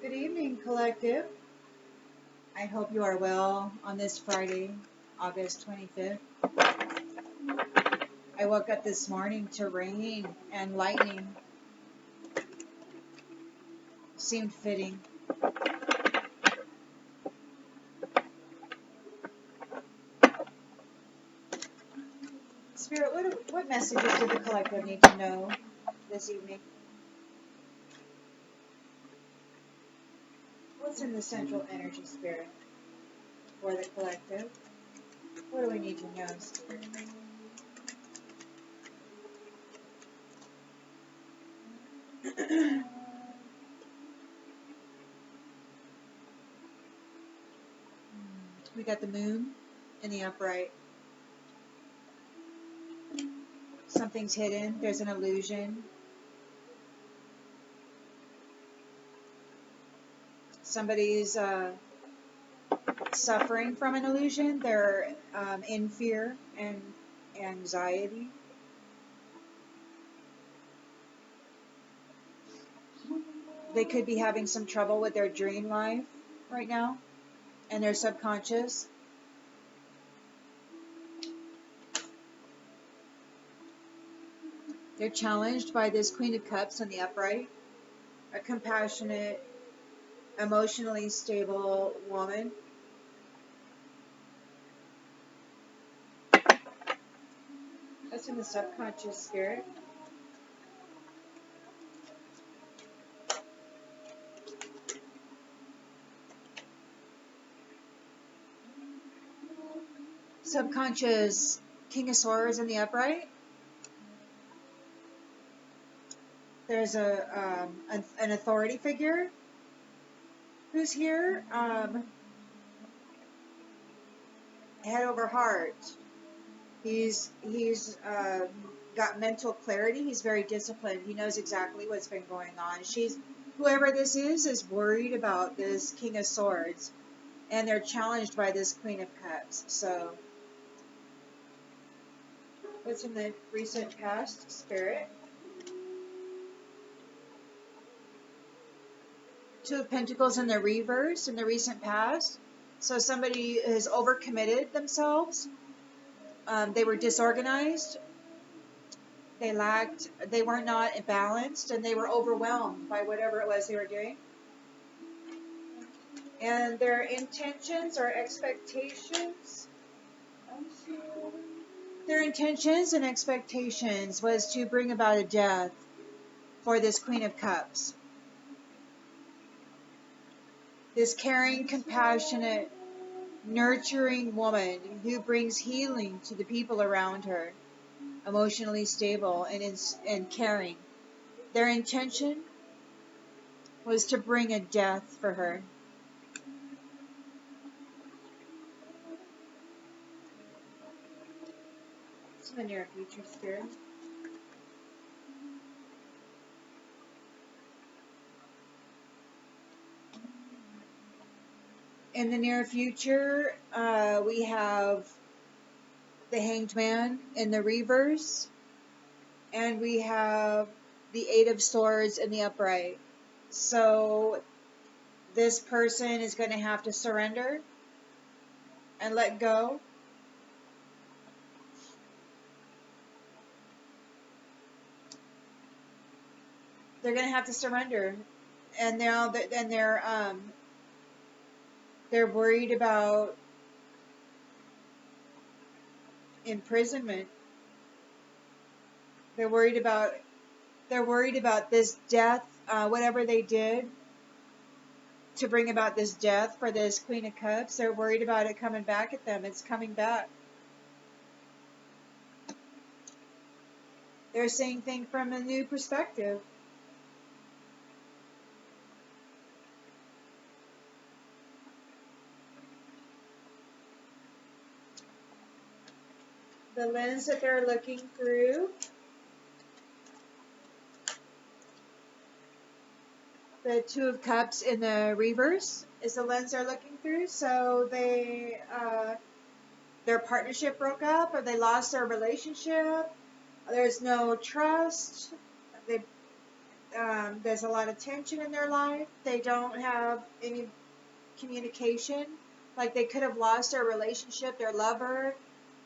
Good evening, collective. I hope you are well on this Friday, August 25th. I woke up this morning to rain and lightning. Seemed fitting. Spirit, what messages did the collective need to know this evening? What's in the central energy, Spirit, for the collective? What do we need to know, Spirit? We got the moon in the upright. Something's hidden. There's an illusion. Somebody's suffering from an illusion. They're in fear and anxiety. They could be having some trouble with their dream life right now and their subconscious. They're challenged by this Queen of Cups in the upright, a compassionate, emotionally stable woman. That's in the subconscious, Spirit. Subconscious King of Swords in the upright. There's an authority figure who's here. Head over heart. He's got mental clarity. He's very disciplined. He knows exactly what's been going on. Whoever this is worried about this King of Swords, and they're challenged by this Queen of Cups. So, what's in the recent past, Spirit? Two of Pentacles in the reverse in the recent past. So somebody has overcommitted themselves. They were disorganized. They were not balanced, and they were overwhelmed by whatever it was they were doing. And their intentions or expectations, their intentions and expectations was to bring about a death for this Queen of Cups. This caring, compassionate, nurturing woman who brings healing to the people around her, emotionally stable and caring. Their intention was to bring a death for her. It's in the near future, Spirit. In the near future, we have the Hanged Man in the reverse, and we have the Eight of Swords in the upright. So this person is going to have to surrender and let go. They're going to have to surrender, and now they're worried about imprisonment. They're worried about this death, whatever they did to bring about this death for this Queen of Cups. They're worried about it coming back at them. It's coming back. They're seeing things from a new perspective. The lens that they're looking through, the Two of Cups in the reverse, is the lens they're looking through. So their partnership broke up, or they lost their relationship. There's no trust. There's a lot of tension in their life. They don't have any communication. Like they could have lost their relationship, their lover,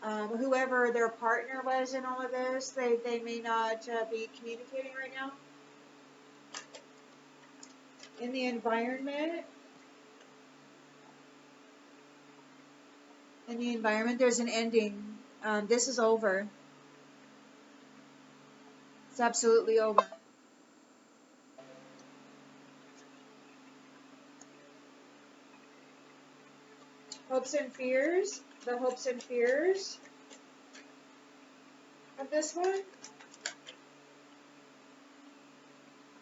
whoever their partner was in all of this. They may not be communicating right now. In the environment, there's an ending. This is over. It's absolutely over. Hopes and fears. The hopes and fears of this one.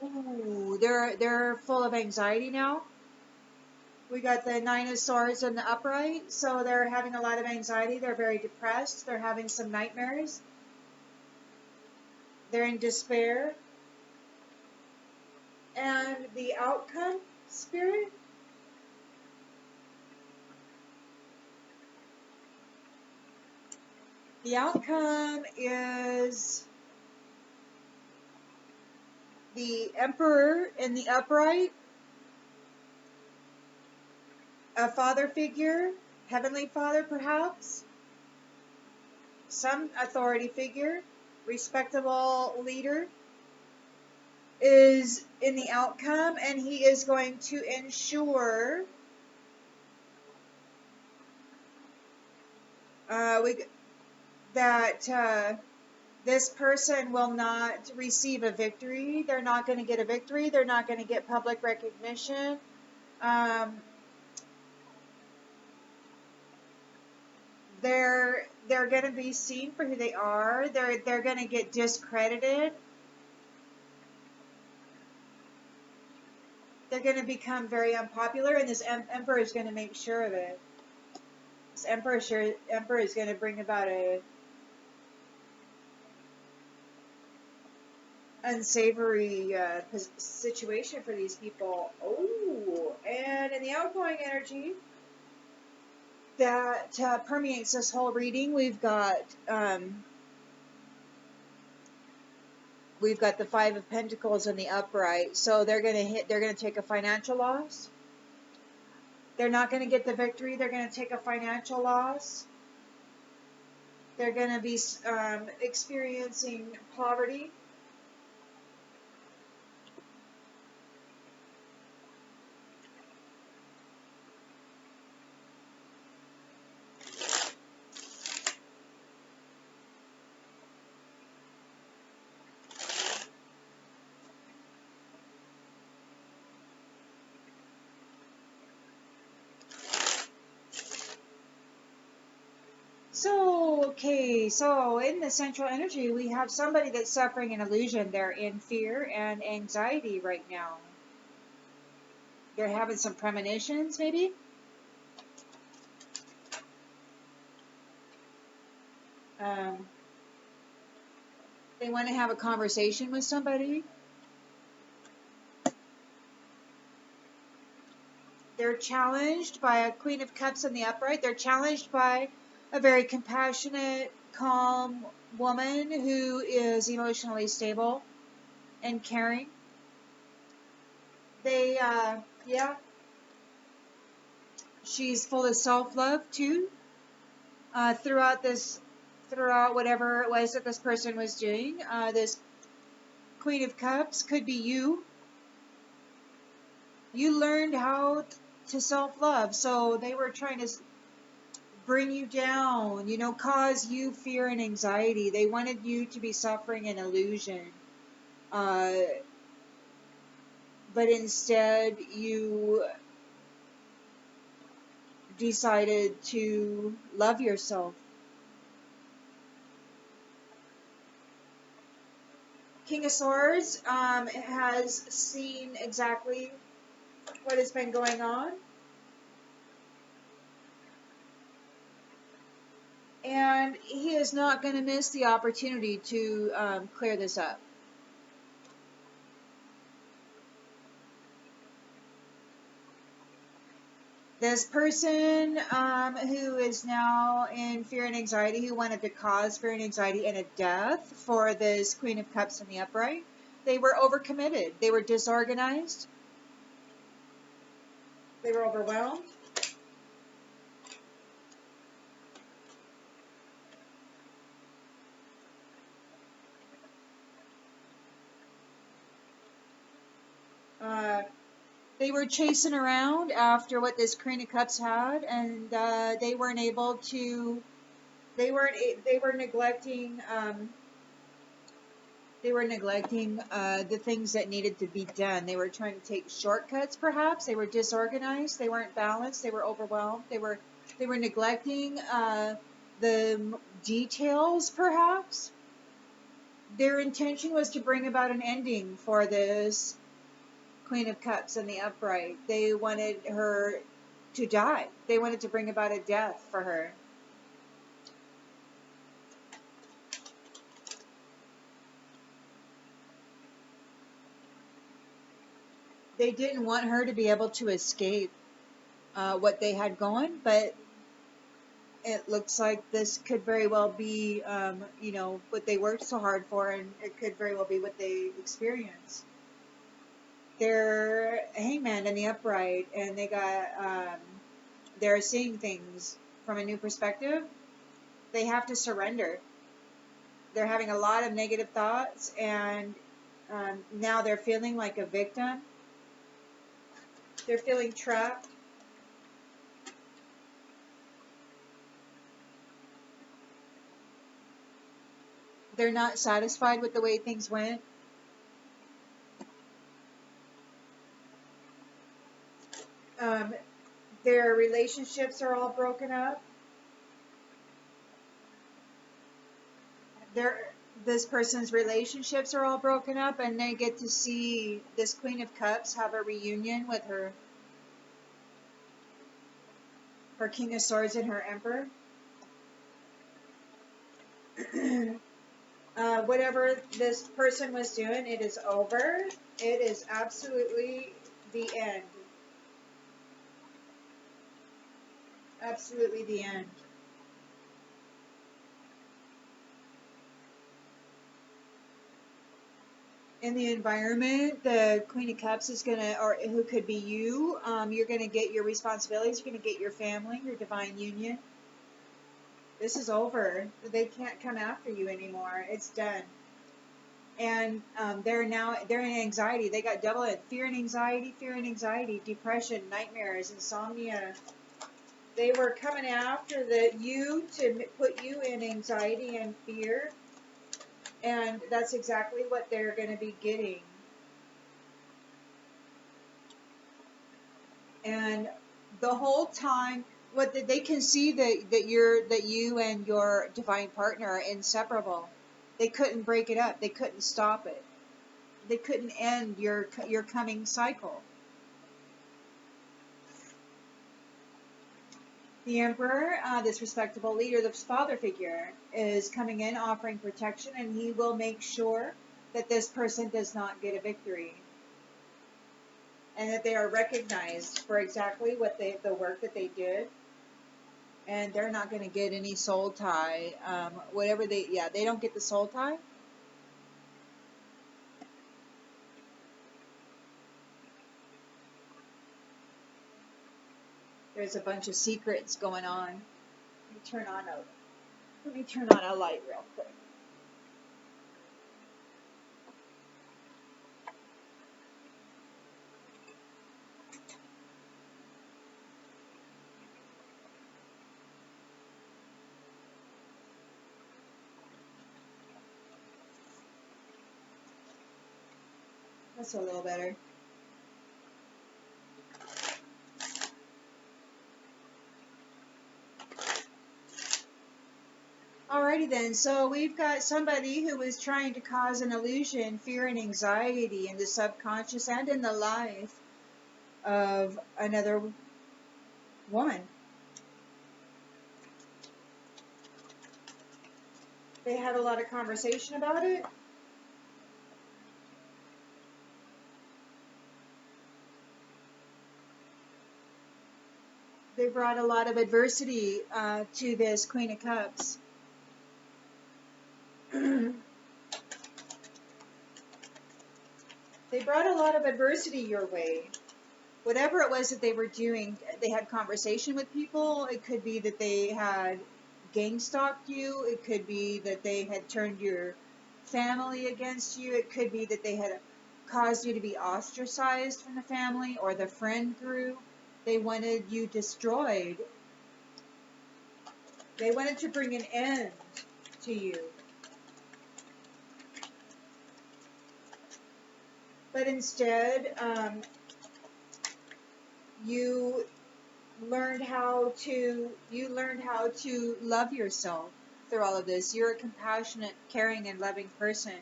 Ooh, they're full of anxiety now. We got the Nine of Swords in the upright, so they're having a lot of anxiety. They're very depressed. They're having some nightmares. They're in despair. And the outcome, Spirit. The outcome is the Emperor in the upright, a father figure, Heavenly Father perhaps, some authority figure, respectable leader is in the outcome, and he is going to ensure that this person will not receive a victory. They're not going to get a victory. They're not going to get public recognition. They're going to be seen for who they are. They're going to get discredited. They're going to become very unpopular, and this emperor is going to make sure of it. This emperor is going to bring about a unsavory situation for these people. Oh, and in the outgoing energy that permeates this whole reading, we've got the Five of Pentacles in the upright. So they're going to take a financial loss. They're not going to get the victory. They're going to take a financial loss. They're going to be experiencing poverty. So in the central energy, we have somebody that's suffering an illusion. They're in fear and anxiety right now. They're having some premonitions, maybe. They want to have a conversation with somebody. They're challenged by a Queen of Cups in the upright. They're challenged by a very compassionate, calm woman who is emotionally stable and caring. She's full of self-love too. Throughout whatever it was that this person was doing, this Queen of Cups could be you. You learned how to self-love, so they were trying to bring you down, cause you fear and anxiety. They wanted you to be suffering an illusion. But instead, you decided to love yourself. King of Swords has seen exactly what has been going on. And he is not going to miss the opportunity to clear this up. This person who is now in fear and anxiety, who wanted to cause fear and anxiety and a death for this Queen of Cups in the upright, They were overcommitted. They were disorganized. They were overwhelmed. Uh, they were chasing around after what this Queen of Cups had, and they weren't able to. They weren't. They were neglecting. They were neglecting the things that needed to be done. They were trying to take shortcuts, perhaps. They were disorganized. They weren't balanced. They were overwhelmed. They were neglecting the details, perhaps. Their intention was to bring about an ending for this Queen of Cups in the upright. They wanted her to die. They wanted to bring about a death for her. They didn't want her to be able to escape what they had going, but it looks like this could very well be, what they worked so hard for, and it could very well be what they experienced. They're a hangman in the upright, and they're seeing things from a new perspective. They have to surrender. They're having a lot of negative thoughts, and now they're feeling like a victim. They're feeling trapped. They're not satisfied with the way things went. Their relationships are all broken up. This person's relationships are all broken up, and they get to see this Queen of Cups have a reunion with her King of Swords and her Emperor. Whatever this person was doing, it is over. It is absolutely the end. Absolutely the end. In the environment, the Queen of Cups is gonna, or who could be you, you're gonna get your responsibilities, you're gonna get your family, your divine union. This is over. They can't come after you anymore. It's done. And they're in anxiety. They got double it. Fear and anxiety, depression, nightmares, insomnia. They were coming after you to put you in anxiety and fear. And that's exactly what they're going to be getting. And the whole time, they can see that you and your divine partner are inseparable. They couldn't break it up. They couldn't stop it. They couldn't end your coming cycle. The Emperor, this respectable leader, this father figure, is coming in offering protection, and he will make sure that this person does not get a victory. And that they are recognized for exactly what the work that they did. And they're not going to get any soul tie. They don't get the soul tie. There's a bunch of secrets going on. Let me turn on a light real quick. That's a little better. Alrighty then, so we've got somebody who is trying to cause an illusion, fear and anxiety in the subconscious and in the life of another woman. They had a lot of conversation about it. They brought a lot of adversity to this Queen of Cups. They brought a lot of adversity your way. Whatever it was that they were doing, they had conversation with people. It could be that they had gang stalked you. It could be that they had turned your family against you. It could be that they had caused you to be ostracized from the family or the friend group. They wanted you destroyed. They wanted to bring an end to you. But instead, you learned how to love yourself through all of this. You're a compassionate, caring, and loving person.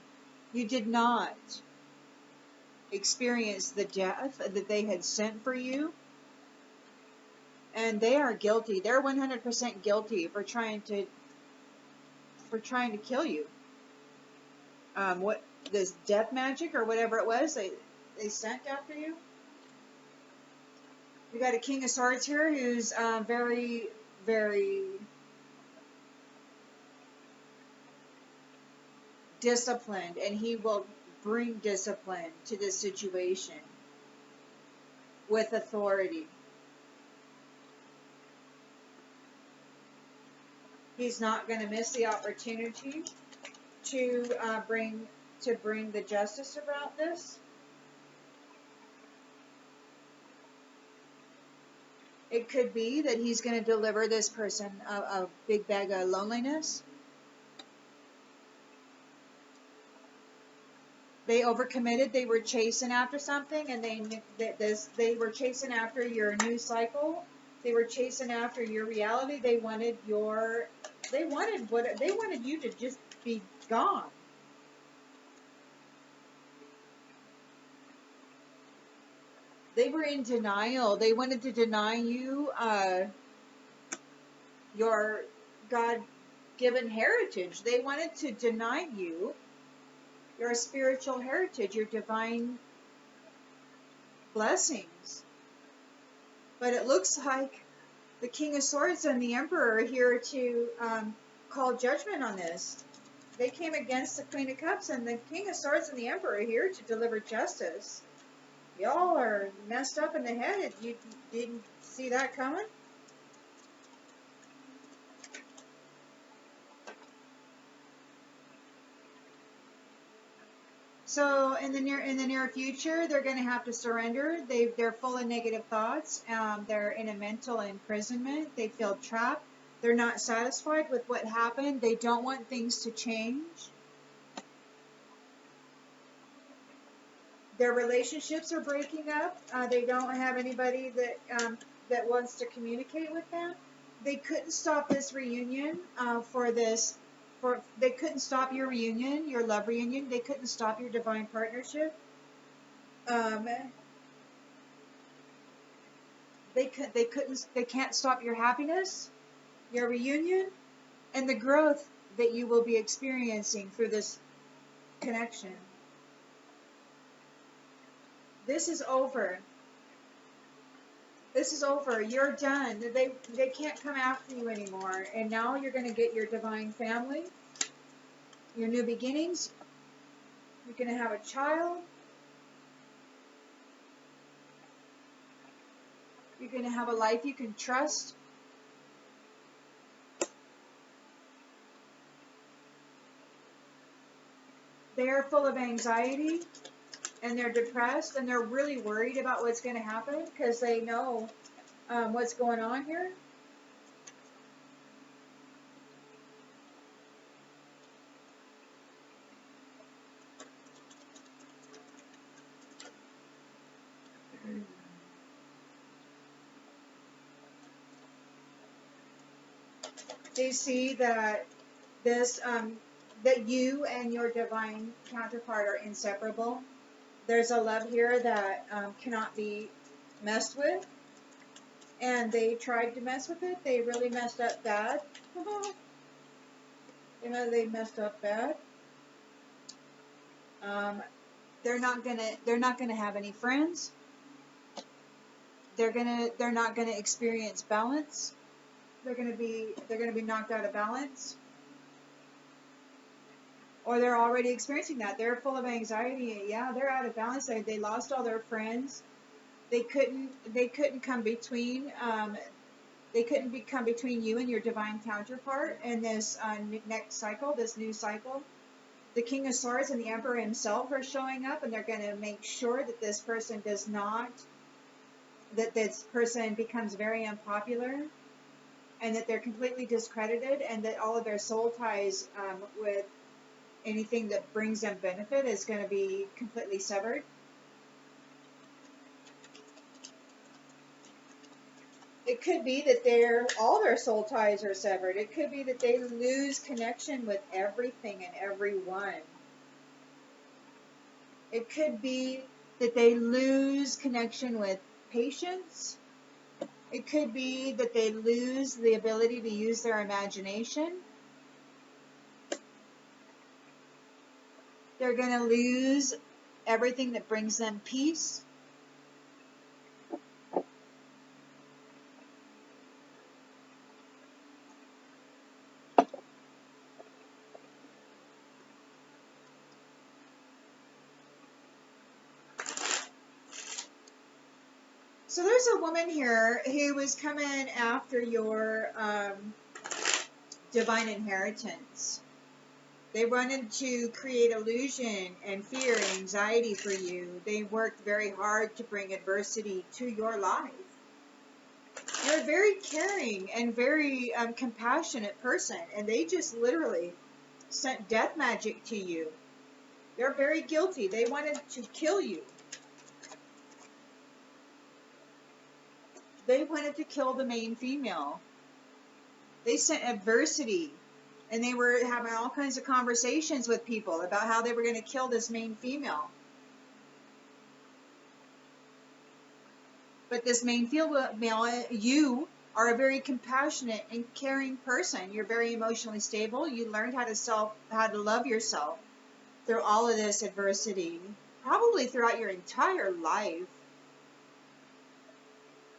You did not experience the death that they had sent for you, and they are guilty. They're 100% guilty for trying to kill you. What this death magic or whatever it was they sent after you. We got a King of Swords here who's very, very disciplined, and he will bring discipline to this situation with authority. He's not going to miss the opportunity to bring the justice around this. It could be that he's going to deliver this person a big bag of loneliness. They overcommitted. They were chasing after something, and they were chasing after your new cycle. They were chasing after your reality. They wanted you to just be gone. They were in denial. They wanted to deny you your God-given heritage. They wanted to deny you your spiritual heritage, your divine blessings. But it looks like the King of Swords and the Emperor are here to call judgment on this. They came against the Queen of Cups, and the King of Swords and the Emperor are here to deliver justice. Y'all are messed up in the head. You didn't see that coming? So in the near future, they're going to have to surrender. They're full of negative thoughts. They're in a mental imprisonment. They feel trapped. They're not satisfied with what happened. They don't want things to change. Their relationships are breaking up. They don't have anybody that wants to communicate with them. They couldn't stop this reunion they couldn't stop your reunion, your love reunion. They couldn't stop your divine partnership. They can't stop your happiness, your reunion, and the growth that you will be experiencing through this connection. This is over. This is over. You're done. They can't come after you anymore. And now you're going to get your divine family, your new beginnings. You're going to have a child. You're going to have a life you can trust. They're full of anxiety, and they're depressed, and they're really worried about what's going to happen because they know what's going on here. They see that that you and your divine counterpart are inseparable. There's a love here that cannot be messed with, and they tried to mess with it. They really messed up bad. They messed up bad. They're not gonna have any friends. They're not gonna experience balance. They're gonna be knocked out of balance. or they're already experiencing that. They're full of anxiety. Yeah, they're out of balance. They lost all their friends. They couldn't come between. They couldn't come between you and your divine counterpart in this next cycle, this new cycle. The King of Swords and the Emperor himself are showing up, and they're going to make sure that this person that this person becomes very unpopular, and that they're completely discredited, and that all of their soul ties with anything that brings them benefit is going to be completely severed. It could be that all their soul ties are severed. It could be that they lose connection with everything and everyone. It could be that they lose connection with patience. It could be that they lose the ability to use their imagination. They're going to lose everything that brings them peace. So there's a woman here who was coming after your divine inheritance. They wanted to create illusion and fear and anxiety for you. They worked very hard to bring adversity to your life. You're a very caring and very compassionate person, and they just literally sent death magic to you. They're very guilty. They wanted to kill you. They wanted to kill the main female. They sent adversity, and they were having all kinds of conversations with people about how they were going to kill this main female. But this main female, you are a very compassionate and caring person. You're very emotionally stable. You learned how to love yourself through all of this adversity, probably throughout your entire life.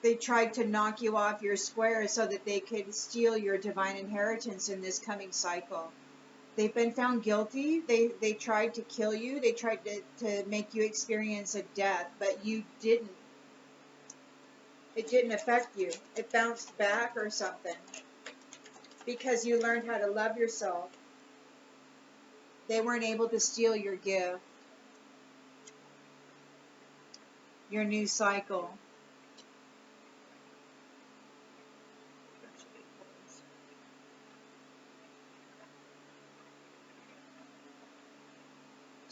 They tried to knock you off your square so that they could steal your divine inheritance in this coming cycle. They've been found guilty. They tried to kill you. They tried to make you experience a death, but you didn't. It didn't affect you. It bounced back or something because you learned how to love yourself. They weren't able to steal your gift, your new cycle.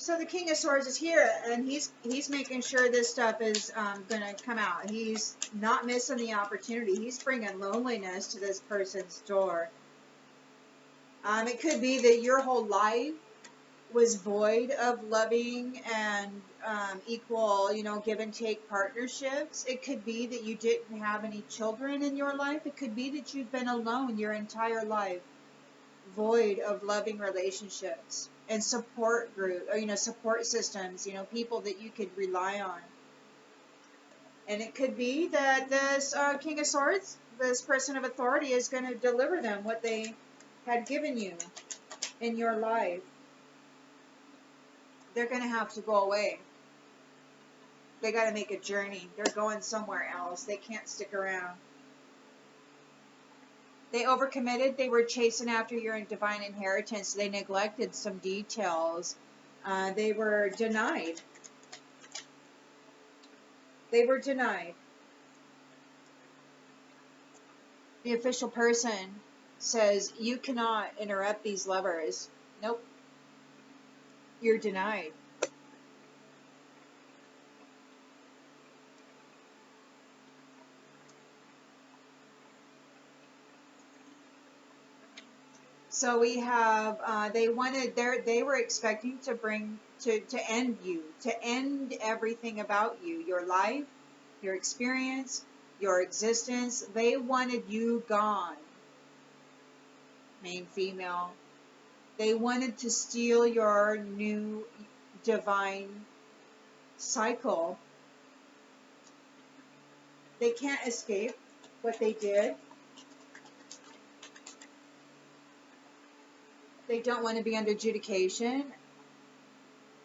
So the King of Swords is here, and he's making sure this stuff is going to come out. He's not missing the opportunity. He's bringing loneliness to this person's door. It could be that your whole life was void of loving and equal, give and take partnerships. It could be that you didn't have any children in your life. It could be that you've been alone your entire life, void of loving relationships and support group, or support systems, people that you could rely on. And it could be that this King of Swords, this person of authority, is going to deliver them what they had given you in your life. They're going to have to go away. They got to make a journey. They're going somewhere else. They can't stick around. They overcommitted. They were chasing after your divine inheritance. They neglected some details. They were denied. They were denied. The official person says, you cannot interrupt these lovers. Nope. You're denied. So we have, they were expecting to end you, to end everything about you, your life, your experience, your existence. They wanted you gone, main female. They wanted to steal your new divine cycle. They can't escape what they did. They don't want to be under adjudication.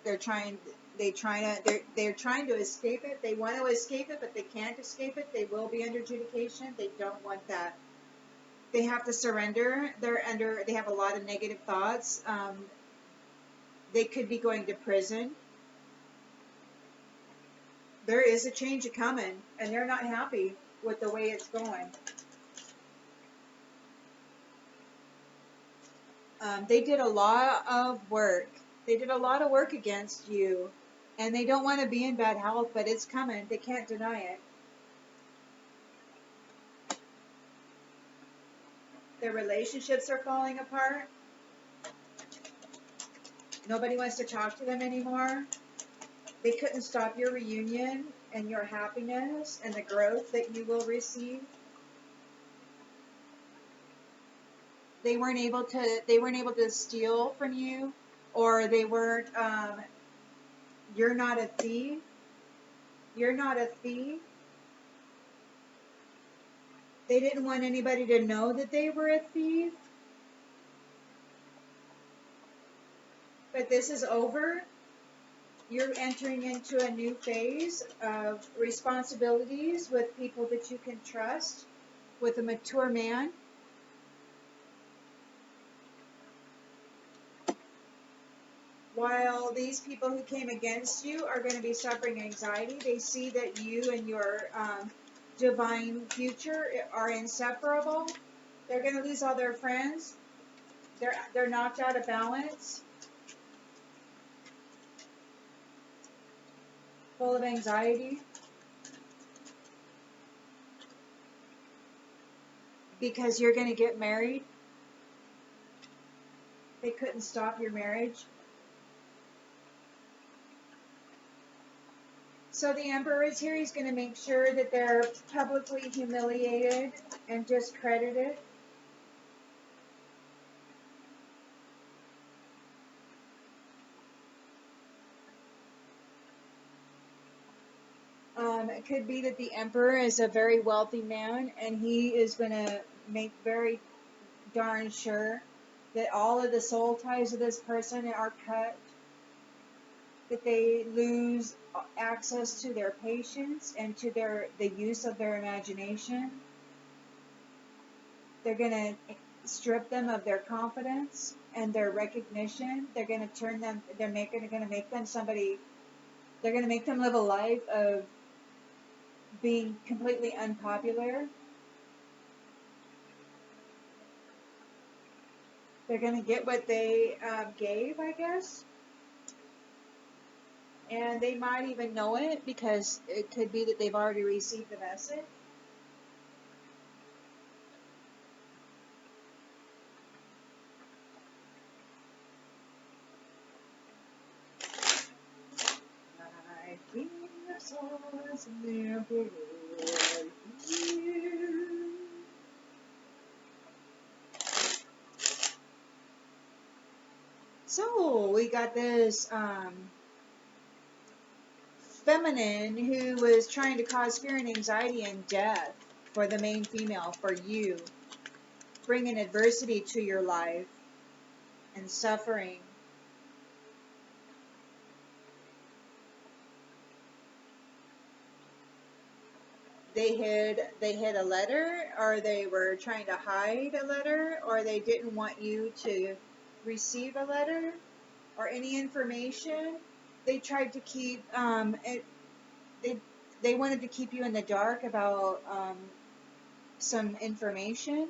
They're trying to escape it. They want to escape it, but they can't escape it. They will be under adjudication. They don't want that. They have to surrender. They have a lot of negative thoughts. They could be going to prison. There is a change coming, and they're not happy with the way it's going. They did a lot of work. They did a lot of work against you, and they don't want to be in bad health, but it's coming. They can't deny it. Their relationships are falling apart. Nobody wants to talk to them anymore. They couldn't stop your reunion and your happiness and the growth that you will receive. They weren't able to steal from you, or they weren't, you're not a thief. You're not a thief. They didn't want anybody to know that they were a thief. But this is over. You're entering into a new phase of responsibilities with people that you can trust, with a mature man. While these people who came against you are going to be suffering anxiety, they see that you and your divine future are inseparable. They're going to lose all their friends. They're knocked out of balance, full of anxiety, because you're going to get married. They couldn't stop your marriage. So the Emperor is here. He's going to make sure that they're publicly humiliated and discredited. It could be that the Emperor is a very wealthy man, and he is going to make very darn sure that all of the soul ties of this person are cut, that they lose access to their patience and to the use of their imagination. They're going to strip them of their confidence and their recognition. They're going to turn them. They're going to make them somebody. They're going to make them live a life of being completely unpopular. They're going to get what they gave, I guess. And they might even know it, because it could be that they've already received the message. I think I saw some Emperor here. So we got this feminine who was trying to cause fear and anxiety and death for the main female, for you, bringing adversity to your life and suffering. They hid a letter, or they were trying to hide a letter, or they didn't want you to receive a letter or any information. They tried to keep they wanted to keep you in the dark about some information.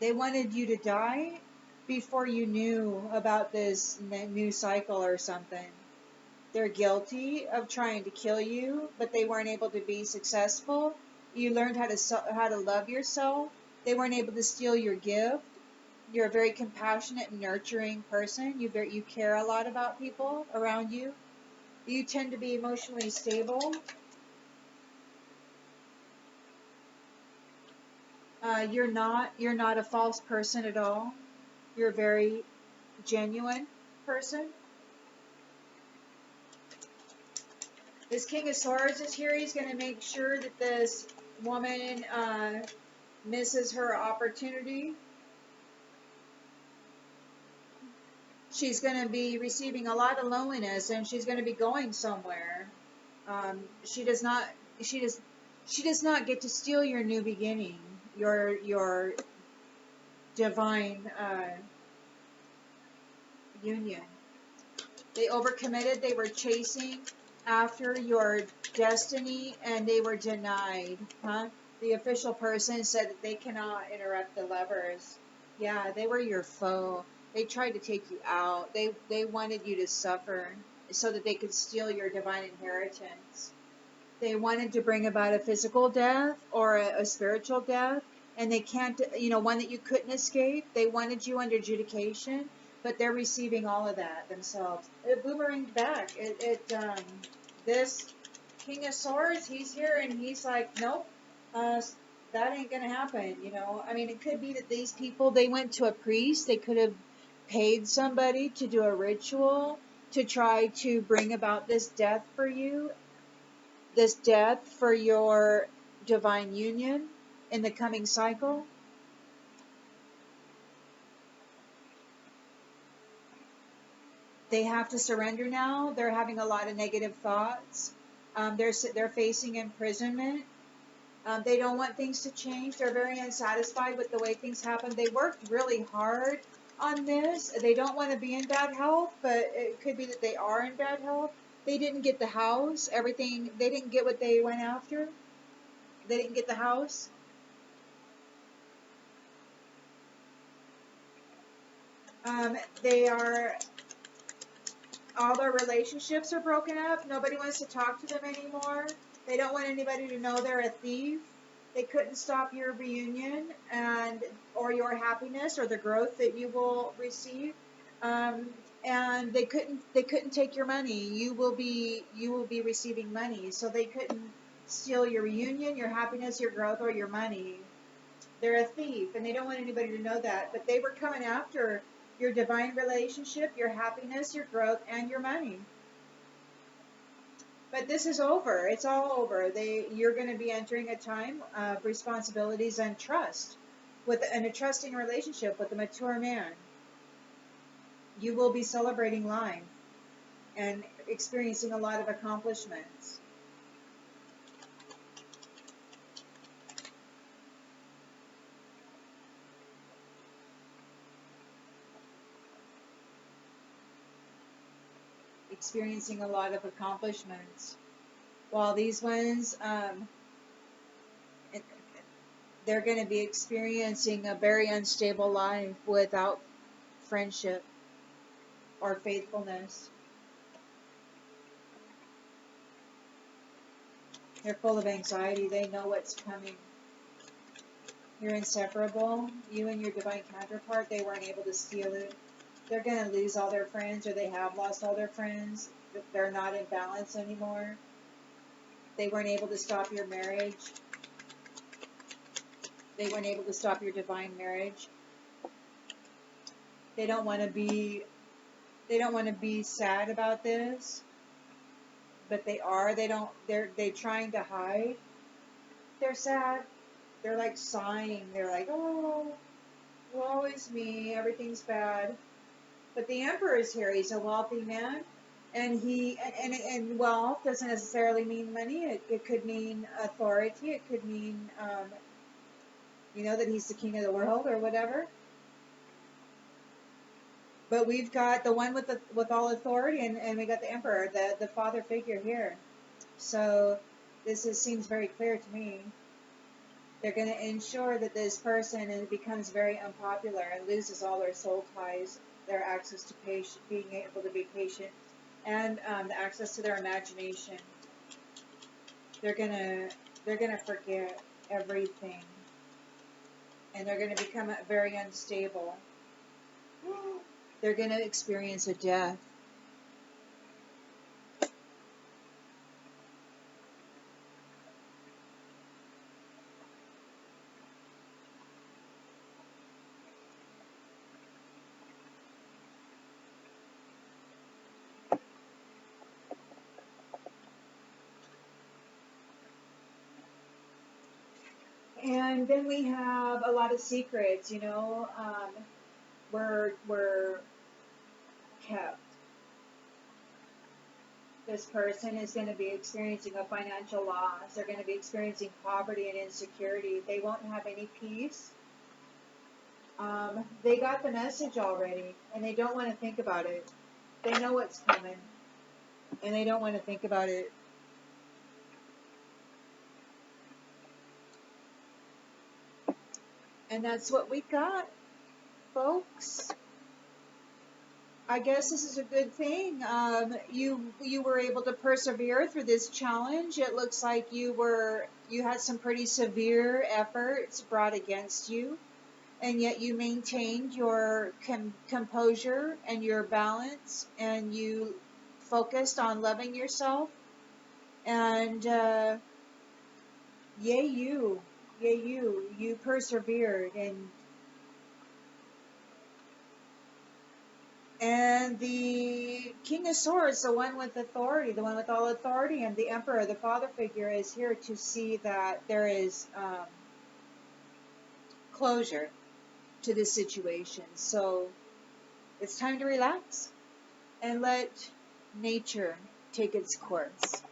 They wanted you to die before you knew about this new cycle or something. They're guilty of trying to kill you, but they weren't able to be successful. You learned how to love yourself. They weren't able to steal your gift. You're a very compassionate and nurturing person. You care a lot about people around you. You tend to be emotionally stable. You're not a false person at all. You're a very genuine person. This King of Swords is here. He's going to make sure that this woman misses her opportunity. she's going to be receiving a lot of loneliness, and she's going to be going somewhere. She does not. She does. She does not get to steal your new beginning, your divine union. They overcommitted. They were chasing after your destiny, and they were denied. Huh? The official person said that they cannot interrupt the lovers. Yeah, they were your foe. They tried to take you out. They wanted you to suffer so that they could steal your divine inheritance. They wanted to bring about a physical death or a spiritual death, and they can't, one that you couldn't escape. They wanted you under adjudication, but they're receiving all of that themselves. It boomeranged back. This King of Swords, he's here, and he's like, nope, that ain't gonna happen. I mean, it could be that these people, they went to a priest. They could have paid somebody to do a ritual to try to bring about this death for you, this death for your divine union in the coming cycle. They have to surrender now. They're having a lot of negative thoughts. They're facing imprisonment. They don't want things to change. They're very unsatisfied with the way things happen. They worked really hard on this. They don't want to be in bad health, but it could be that they are in bad health. They didn't get the house, everything. They didn't get what they went after. They didn't get the house. They are, all their relationships are broken up. Nobody wants to talk to them anymore. They don't want anybody to know they're a thief. They couldn't stop your reunion or your happiness or the growth that you will receive. And they couldn't take your money. You will be receiving money. So they couldn't steal your reunion, your happiness, your growth, or your money. They're a thief, and they don't want anybody to know that. But they were coming after your divine relationship, your happiness, your growth, and your money. But this is over. It's all over. You're going to be entering a time of responsibilities and trust, and a trusting relationship with a mature man. You will be celebrating life and experiencing a lot of accomplishments. Experiencing a lot of accomplishments. While these ones, they're going to be experiencing a very unstable life without friendship or faithfulness. They're full of anxiety. They know what's coming. You're inseparable. You and your divine counterpart, they weren't able to steal it. They're going to lose all their friends, or they have lost all their friends. They're not in balance anymore. They weren't able to stop your marriage. They weren't able to stop your divine marriage. They don't want to be sad about this, but they are. They're trying to hide. They're sad. They're like sighing. They're like, oh, woe is me. Everything's bad. But the Emperor is here. He's a wealthy man, and and wealth doesn't necessarily mean money. It could mean authority. It could mean that he's the king of the world or whatever. But we've got the one with all authority, and we got the Emperor, the father figure here. So this seems very clear to me. They're going to ensure that this person becomes very unpopular and loses all their soul ties, their access to being able to be patient, and the access to their imagination. They're gonna forget everything, and they're gonna become very unstable. They're gonna experience a death. And then we have a lot of secrets, we're kept. This person is going to be experiencing a financial loss. They're going to be experiencing poverty and insecurity. They won't have any peace. They got the message already, and they don't want to think about it. They know what's coming, and they don't want to think about it. And that's what we got, folks. I guess this is a good thing. You were able to persevere through this challenge. It looks like you had some pretty severe efforts brought against you, and yet you maintained your composure and your balance, and you focused on loving yourself. And yay you, you persevered. And the King of Swords, the one with authority, the one with all authority, and the Emperor, the father figure, is here to see that there is closure to this situation. So it's time to relax and let nature take its course.